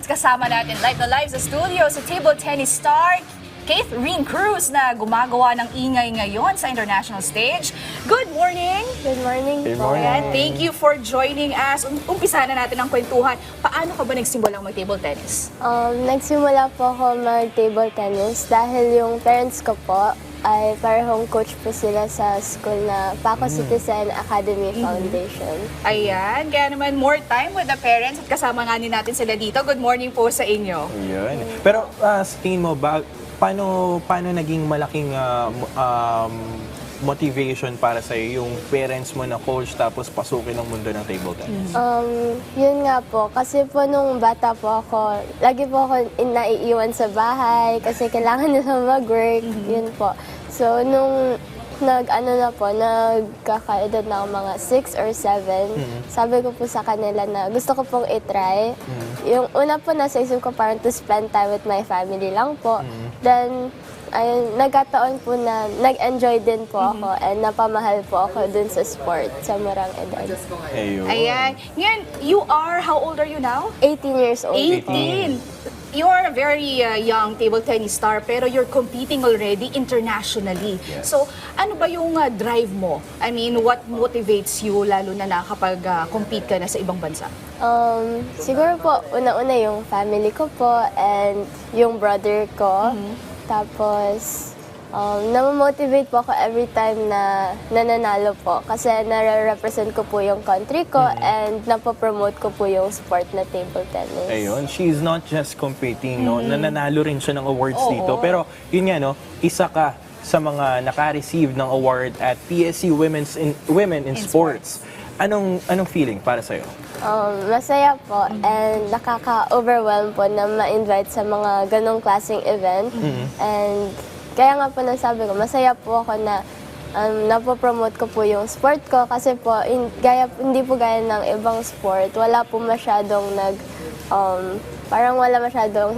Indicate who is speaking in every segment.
Speaker 1: at kasama natin live na live sa studio sa table tennis star Catherine Cruz na gumagawa ng ingay ngayon sa international stage. Good morning!
Speaker 2: Good morning
Speaker 3: Good
Speaker 2: po.
Speaker 3: morning.
Speaker 1: Ayan, thank you for joining us. Umpisa na natin ang kwentuhan. Paano ka ba nagsimulang mag-table tennis?
Speaker 2: Nagsimula po ako mag-table tennis dahil yung parents ko po ay parehong coach po sila sa school na Paco Citizen Academy Foundation.
Speaker 1: Ayan, kaya naman more time with the parents at kasama nga natin sila dito. Good morning po sa inyo.
Speaker 3: Yun. Pero sa tingin mo ba, paano naging malaking motivation para sa yung parents mo na coach tapos pasukin ang mundo ng table tennis?
Speaker 2: Yun nga po, kasi po nung bata po ako, lagi po ako naiiwan sa bahay kasi kailangan nila mag-work, yun po. So, nung nagkakaedad na ako mga 6 or 7, sabi ko po sa kanila na gusto ko pong i-try. Yung una po nasa isip ko parang to spend time with my family lang po. Then, ayun, nagkataon po na nag-enjoy din po ako and napamahal po ako dun sa sport sa murang edad.
Speaker 3: Ayun.
Speaker 1: Ayan. Ngayon, you are, how old are you now?
Speaker 2: 18 years old.
Speaker 1: 18. You're a very young table tennis star pero you're competing already internationally.
Speaker 3: Yes.
Speaker 1: So, ano ba yung drive mo? I mean, what motivates you lalo na kapag compete ka na sa ibang bansa?
Speaker 2: Siguro po, una-una yung family ko po and yung brother ko. Tapos, namamotivate po ako every time na nananalo po kasi nare-represent ko po yung country ko and napopromote ko po yung sport na table tennis.
Speaker 3: Ayun, she's not just competing, no? Nananalo rin siya ng awards dito. Pero yun nga, no? Isa ka sa mga naka-receive ng award at PSU Women in Sports. Anong feeling para sa'yo?
Speaker 2: Masaya po and nakaka-overwhelm po na ma-invite sa mga ganong klaseng event. And kaya nga po nasabi ko, masaya po ako na napopromote ko po yung sport ko kasi po, hindi po gaya ng ibang sport, wala po masyadong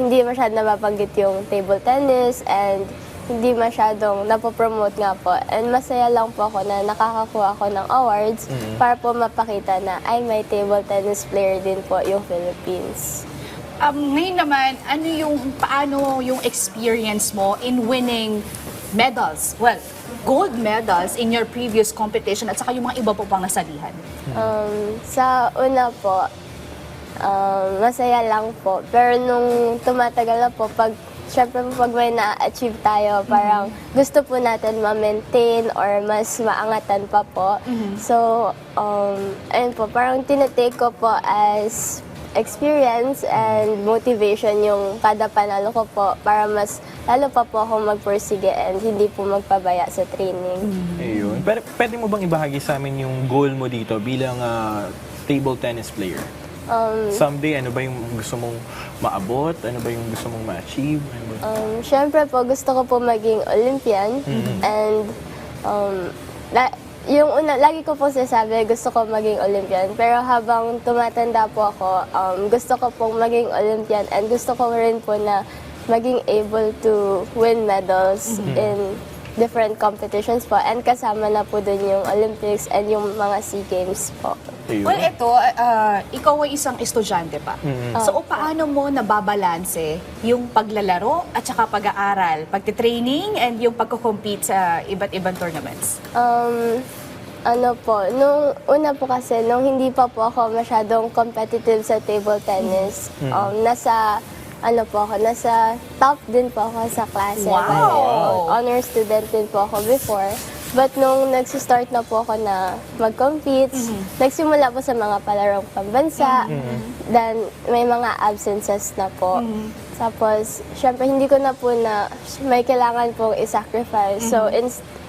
Speaker 2: hindi masyadong nababanggit yung table tennis and hindi masyadong napopromote nga po. And masaya lang po ako na nakakakuha ako ng awards para po mapakita na ay may table tennis player din po yung Philippines.
Speaker 1: Ngayon naman, paano yung experience mo in winning medals? Well, gold medals in your previous competition at saka yung mga iba po pang nasalihan.
Speaker 2: Sa una po, masaya lang po. Pero nung tumatagal na po, syempre pag may na-achieve tayo, parang gusto po natin ma-maintain or mas maangatan pa po. So, ayun po, parang tinatake ko po as experience and motivation yung kada panalo ko po para mas lalo pa po ako magpursige and hindi po magpabaya sa training.
Speaker 3: Ayun. Pero pwede mo bang ibahagi sa amin yung goal mo dito bilang table tennis player? Someday, ano ba yung gusto mong maabot? Ano ba yung gusto mong ma-achieve?
Speaker 2: Syempre po, gusto ko po maging Olympian and lagi ko po sinasabi, gusto ko maging Olympian. Pero habang tumatanda po ako, gusto ko pong maging Olympian and gusto ko rin po na maging able to win medals in different competitions po. And kasama na po dun yung Olympics and yung mga SEA Games po.
Speaker 3: Ayun.
Speaker 1: Well, ikaw ay isang estudyante pa. So, paano mo nababalanse yung paglalaro at saka pag-aaral, pagtitraining and yung pagko-compete sa iba't ibang tournaments?
Speaker 2: Nung una po kasi, nung hindi pa po ako masyadong competitive sa table tennis, nasa top din po ako sa klase.
Speaker 1: Wow!
Speaker 2: Bali, honor student din po ako before. But nung nagsistart na po ako na mag-compete, nagsimula po sa mga palarong pambansa, then may mga absences na po. Tapos, syempre hindi ko na po may kailangan pong i-sacrifice. So,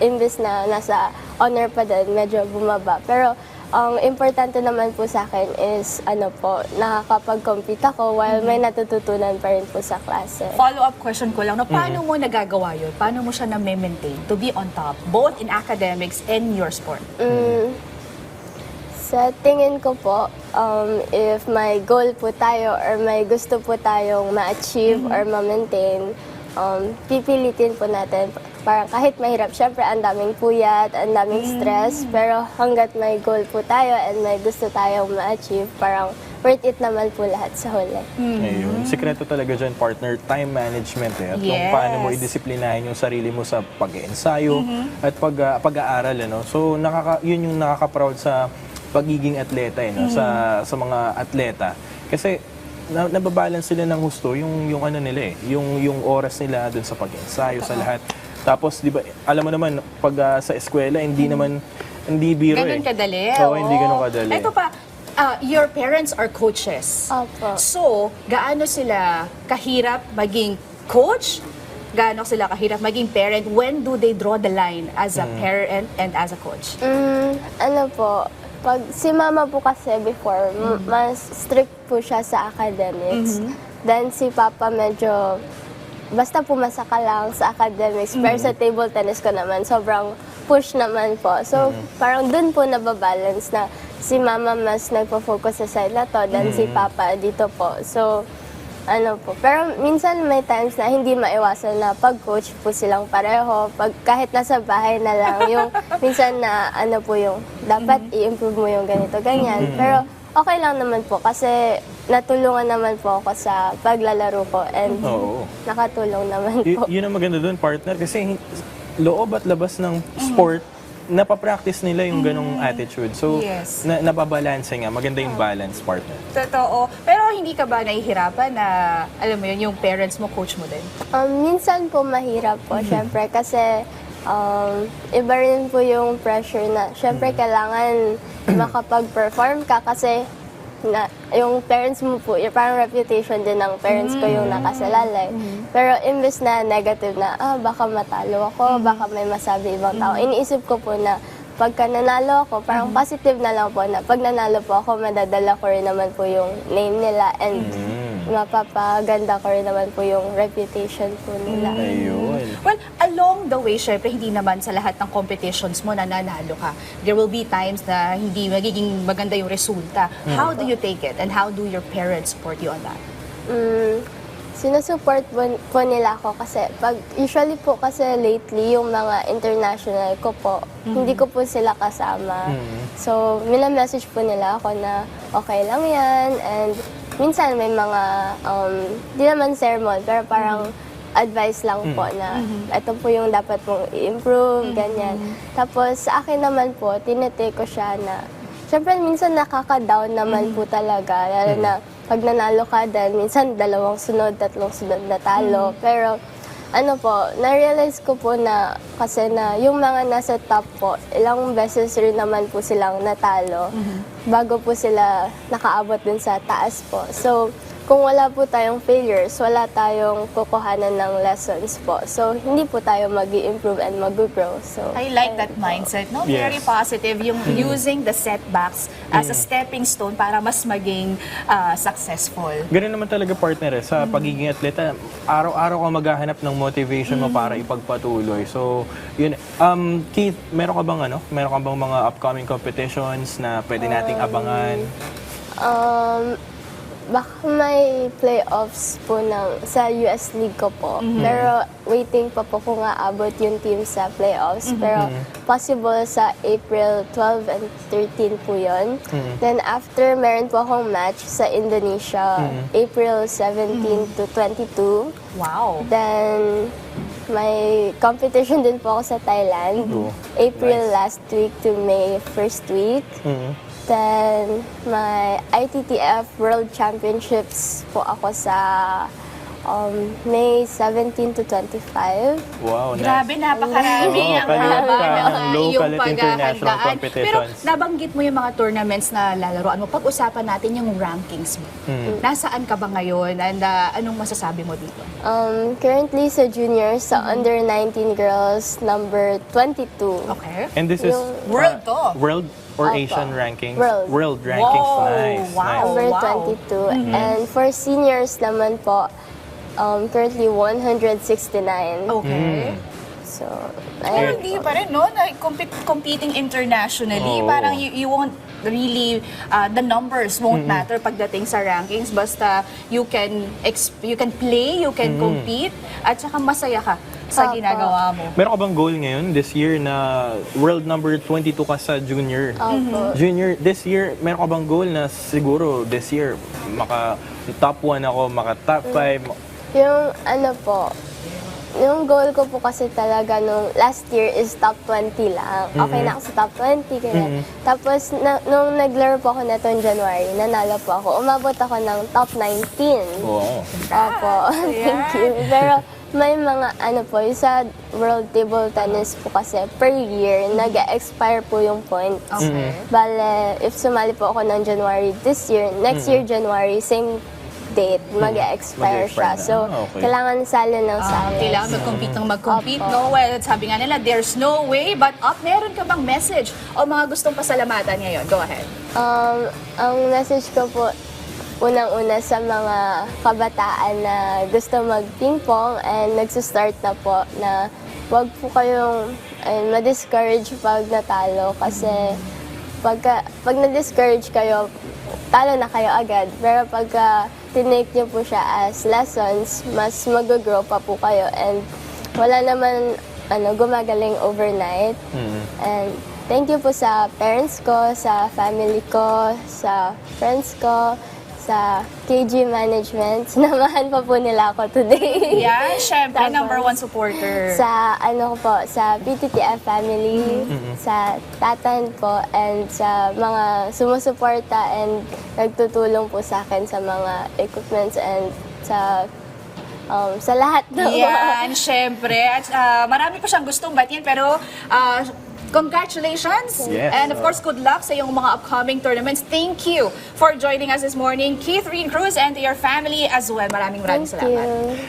Speaker 2: imbes na nasa honor pa din, medyo bumaba. Pero, ang importante naman po sa akin is, nakakapag-compete ako while may natututunan pa rin po sa klase.
Speaker 1: Follow-up question ko lang, paano mo nagagawa yun? Paano mo siya na-maintain to be on top, both in academics and your sport?
Speaker 2: Sa tingin ko po, if may goal po tayo or may gusto po tayong ma-achieve or ma-maintain, pipilitin po natin. Parang kahit mahirap, syempre ang daming puyat, ang daming stress, pero hanggat may goal po tayo and may gusto tayong ma-achieve, parang worth it naman po lahat sa huli.
Speaker 3: Ayun. Sikreto talaga dyan, partner, time management At kung
Speaker 1: Yes.
Speaker 3: paano mo idisiplinahin yung sarili mo sa pag-ensayo at pag-aaral. So, yun yung nakaka-proud sa pagiging atleta sa mga atleta. Kasi nababalance sila ng husto yung ano nila yung oras nila dun sa pag-ensayo, sa lahat. Tapos, di ba, alam mo naman, pag sa eskwela, hindi biro
Speaker 1: Ganun kadali.
Speaker 3: Oo, hindi ganun kadali.
Speaker 1: Ito pa, your parents are coaches.
Speaker 2: Opo.
Speaker 1: So, gaano sila kahirap maging coach? Gaano sila kahirap maging parent? When do they draw the line as a parent and as a coach?
Speaker 2: Ano po, pag si mama po kasi before, mas strict po siya sa academics. Then si papa medyo, basta pumasa ka lang sa academics. Pero sa table tennis ko naman, sobrang push naman po. So, parang dun po nababalance na si mama mas nagpo-focus sa side na to, then si papa dito po. So, ano po. Pero minsan may times na hindi maiwasan na pag-coach po silang pareho. Kahit nasa bahay na lang, yung minsan na ano po yung dapat i-improve mo yung ganito, ganyan. Pero okay lang naman po kasi natulungan naman po ako sa paglalaro ko and
Speaker 3: Oo.
Speaker 2: nakatulong naman po.
Speaker 3: Yun ang maganda doon, partner, kasi loob at labas ng sport, napapractice nila yung ganong attitude. So,
Speaker 1: Yes.
Speaker 3: nababalanse nga. Maganda yung balance, partner.
Speaker 1: Totoo. Pero hindi ka ba nahihirapan na, alam mo yun, yung parents mo, coach mo din?
Speaker 2: Minsan po mahirap po, syempre, kasi iba rin po yung pressure na, syempre, kailangan makapag-perform ka kasi yung parents mo po, yung parang reputation din ng parents ko yung nakasalalay. Pero imbes na negative na, baka matalo ako, baka may masabi ibang tao. Iniisip ko po na pagka nanalo ako, parang positive na lang po na pag nanalo po ako, madadala ko rin naman po yung name nila and mapapaganda ko rin naman po yung reputation po nila.
Speaker 3: Ayun.
Speaker 1: Well, along the way, syempre, hindi naman sa lahat ng competitions mo na nanalo ka. There will be times na hindi magiging maganda yung resulta. How do you take it? And how do your parents support you on that?
Speaker 2: Sinusupport po nila ako kasi usually po kasi lately yung mga international ko po, hindi ko po sila kasama. So, message po nila ako na okay lang yan and minsan may mga, di naman sermon, pero parang advice lang po na ito po yung dapat mong i-improve, ganyan. Tapos sa akin naman po, tinetake ko siya na, syempre minsan nakaka-down naman po talaga, lalo na pag nanalo ka din, minsan 2 sunod, 3 sunod na talo. Pero ano po, na-realize ko po na kasi na yung mga nasa top po, ilang beses rin naman po silang natalo bago po sila nakaabot dun sa taas po. So, kung wala po tayong failures, wala tayong kukuhanan ng lessons po. So, hindi po tayo mag-i-improve and mag-grow. So,
Speaker 1: I like that mindset, no?
Speaker 3: Yes.
Speaker 1: Very positive. Yung using the setbacks as a stepping stone para mas maging successful.
Speaker 3: Ganun naman talaga, partner, sa pagiging atleta. Araw-araw ka maghahanap ng motivation mo para ipagpatuloy. So, yun. Keith, meron ka bang mga upcoming competitions na pwede nating abangan?
Speaker 2: Baka may playoffs po sa US League ko po. Pero waiting pa po kung aabot yung team sa playoffs. Pero possible sa April 12 and 13 po yun. Then after, meron po akong match sa Indonesia, April 17 to 22.
Speaker 1: Wow.
Speaker 2: Then may competition din po ako sa Thailand.
Speaker 3: Oh,
Speaker 2: April
Speaker 3: nice.
Speaker 2: last week to May first week. Then, my ITTF World Championships po ako sa May 17 to 25.
Speaker 3: Wow, nice.
Speaker 1: Grabe, napakarami
Speaker 3: Oo,
Speaker 1: ang
Speaker 3: kaluwag
Speaker 1: haba
Speaker 3: ka.
Speaker 1: ng
Speaker 3: Local
Speaker 1: iyong
Speaker 3: at international
Speaker 1: paghahandaan. Pero
Speaker 3: competitions.
Speaker 1: nabanggit mo yung mga tournaments na lalaroan mo. Pag-usapan natin yung rankings mo. Nasaan ka ba ngayon? And anong masasabi mo dito?
Speaker 2: Currently sa juniors, sa under 19 girls, number 22.
Speaker 1: Okay.
Speaker 3: And this is
Speaker 1: World to.
Speaker 3: World or
Speaker 2: Opo.
Speaker 3: Asian rankings?
Speaker 2: World.
Speaker 3: rankings.
Speaker 1: Wow.
Speaker 3: Nice.
Speaker 1: Wow.
Speaker 3: Nice.
Speaker 2: Number
Speaker 1: wow.
Speaker 2: 22. And for seniors naman po, currently 169.
Speaker 1: Okay.
Speaker 2: So,
Speaker 1: Pero
Speaker 2: ayun.
Speaker 1: hindi pa rin, no? Na competing internationally,
Speaker 3: Oo.
Speaker 1: parang you won't really, the numbers won't matter pagdating sa rankings. Basta you can play, you can compete, at saka masaya ka. sa
Speaker 2: Opo.
Speaker 1: ginagawa mo.
Speaker 3: Meron ka bang goal ngayon this year na world number 22 ka sa junior?
Speaker 2: Opo.
Speaker 3: Junior, this year, meron ka bang goal na siguro this year, maka top 1 ako, maka top 5?
Speaker 2: Yung ano po, yung goal ko po kasi talaga nung last year is top 20 lang. Okay na ako sa top 20, ganyan. Tapos, nung naglaro po ako na January, nanalo po ako. Umabot ako ng top 19.
Speaker 3: Oo.
Speaker 2: Opo, thank you. Pero may mga ano po, yung sa World Table Tennis po kasi per year, nag-expire po yung points.
Speaker 1: Okay.
Speaker 2: Bale, if sumali po ako ng January this year, next year January, same date, mag-expire siya.
Speaker 3: Mag-expire na.
Speaker 2: So,
Speaker 3: Okay.
Speaker 2: kailangan salo ng salo.
Speaker 1: Kailangan mag-compete ng mag-compete,
Speaker 2: Opo.
Speaker 1: no? Well, sabi nga nila, there's no way but up. Meron ka bang message o mga gustong pasalamatan ngayon? Go ahead.
Speaker 2: Ang message ko po, unang-una sa mga kabataan na gusto mag-ping-pong and nagsistart na po, na wag po kayong ma-discourage pag natalo kasi pag na-discourage kayo, talo na kayo agad. Pero pagka tinake nyo po siya as lessons, mas mag-grow pa po kayo and wala naman gumagaling overnight. And thank you po sa parents ko, sa family ko, sa friends ko, sa KG Management. Sinamahan pa po nila ako today.
Speaker 1: Yeah, syempre,
Speaker 2: Tapos,
Speaker 1: number one supporter.
Speaker 2: Sa ano ko po, sa PTTF family, sa tatan po, and sa mga sumusuporta and nagtutulong po sa akin sa mga equipments and sa lahat ng
Speaker 1: Yan, syempre. At marami pa siyang gustong batiin, pero congratulations!
Speaker 3: Yes.
Speaker 1: And of course, good luck sa iyong mga upcoming tournaments. Thank you for joining us this morning, Keith Reen Cruz, and to your family as well. Maraming
Speaker 2: Thank
Speaker 1: salamat.
Speaker 2: you.